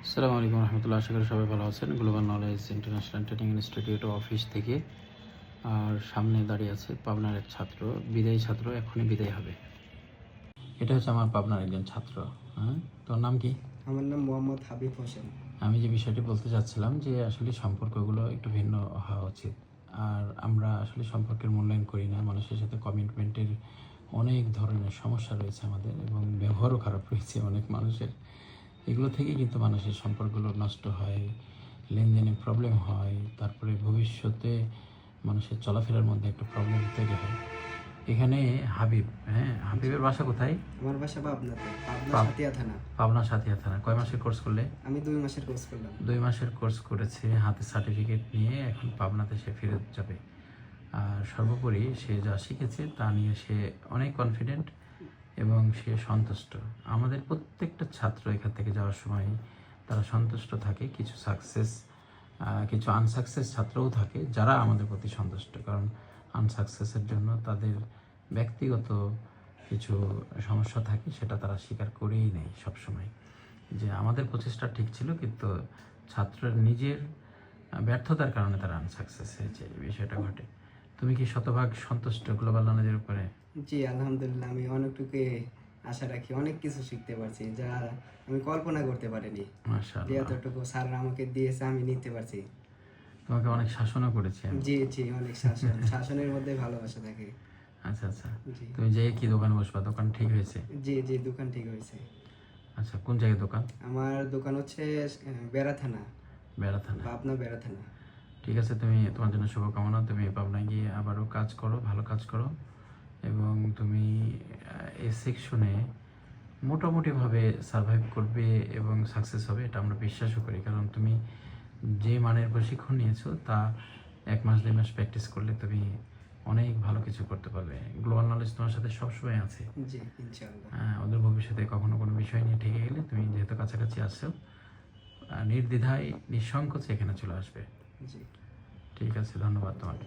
আসসালামু আলাইকুম রহমতুল্লাহ। আশা করি সবাই ভালো আছেন। Global knowledge international training institute office থেকে আর সামনে দাঁড়িয়ে আছে পাবনার এক ছাত্র, বিদায়ী ছাত্র, এখনই বিদায় হবে। এটা হচ্ছে আমার পাবনার একজন ছাত্র। হ্যাঁ, তোর নাম কি? আমার নাম মোহাম্মদ হাবিব হোসেন। আমি যে বিষয়টি বলতে চাচ্ছিলাম যে আসলে সম্পর্কগুলো একটু ভিন্ন হওয়া উচিত। আর আমরা আসলে সম্পর্কের মূল্যায়ন করি না। মানুষের সাথে কমিটমেন্টের অনেক ধরনের সমস্যা রয়েছে আমাদের, এবং ব্যবহারও খারাপ রয়েছে অনেক মানুষের। এগুলো থেকেই কিন্তু মানুষের সম্পর্কগুলো নষ্ট হয়, লেনদেনে প্রবলেম হয়, তারপরে ভবিষ্যতে মানুষের চলাফেরার মধ্যে একটা প্রবলেম তৈরি হয়। এখানে হাবিব, হ্যাঁ, হাবিবের বাসা কোথায়? আমার বাসা পাবনাতে, পাবনা পাব- সাতিয়া থানা। পাবনা সাথিয়া থানা। কয় মাসের কোর্স করলে? আমি 2 মাসের কোর্স করলাম। 2 মাসের কোর্স করেছে, হাতে সার্টিফিকেট নিয়ে এখন পাবনাতে সে ফেরত যাবে। আর সর্বোপরি সে যা শিখেছে তা নিয়ে সে অনেক কনফিডেন্ট এবং সে সন্তুষ্ট। আমাদের প্রত্যেকটা ছাত্র এখান থেকে যাওয়ার সময় তারা সন্তুষ্ট থাকে। কিছু সাকসেস, কিছু আনসাকসেস ছাত্রও থাকে যারা আমাদের প্রতি সন্তুষ্ট, কারণ আনসাকসেসের জন্য তাদের ব্যক্তিগত কিছু সমস্যা থাকে, সেটা তারা স্বীকার করেই নেয় সবসময়। যে আমাদের প্রচেষ্টা ঠিক ছিল, কিন্তু ছাত্রের নিজের ব্যর্থতার কারণে তারা আনসাকসেস হয়েছে, এই বিষয়টা ঘটে। তুমি কি শতভাগ সন্তুষ্ট গ্লোবাল নলেজের উপরে? জি আলহামদুলিল্লাহ, আমি অনেকটুকু আশা রাখি, অনেক কিছু শিখতে পারছি যা আমি কল্পনা করতে পারিনি। যে মাশাআল্লাহ। এতটুকু স্যার আমাকে দিয়েছে আমি নিতে পারছি। তোমাকে অনেক শাসনও করেছি আমি। জি জি, অনেক শাসন, শাসনের মধ্যে ভালোবাসা থাকে। আচ্ছা আচ্ছা। জি তুমি যে কি দোকানে বসবা, দোকান ঠিক হয়েছে? জি জি, দোকান ঠিক হয়েছে। আচ্ছা, কোন জায়গায় দোকান? আমার দোকান হচ্ছে বেড়া থানা, বেড়া থানা। পাবনা বেড়া থানা। ঠিক আছে, তুমি, তোমার জন্য শুভকামনা। তুমি পাবনায় গিয়ে আবারও কাজ করো, ভালো কাজ করো, এবং তুমি এই সেকশনে মোটামুটিভাবে সার্ভাইভ করবে এবং সাকসেস হবে, এটা আমরা বিশ্বাসও করি। কারণ তুমি যে মানের প্রশিক্ষণ নিয়েছো তা 1 মাস 2 মাস প্র্যাকটিস করলে তুমি অনেক ভালো কিছু করতে পারবে। গ্লোবাল নলেজ তোমার সাথে সবসময় আছে। জি ইনশাআল্লাহ। ওদের ভবিষ্যতে কখনো কোনো বিষয় নিয়ে ঠেকে গেলে তুমি যেহেতু কাছাকাছি আসছো, নির্দ্বিধায় নিঃসংকোচে এখানে চলে আসবে। জি। ঠিক আছে, ধন্যবাদ তোমাকে।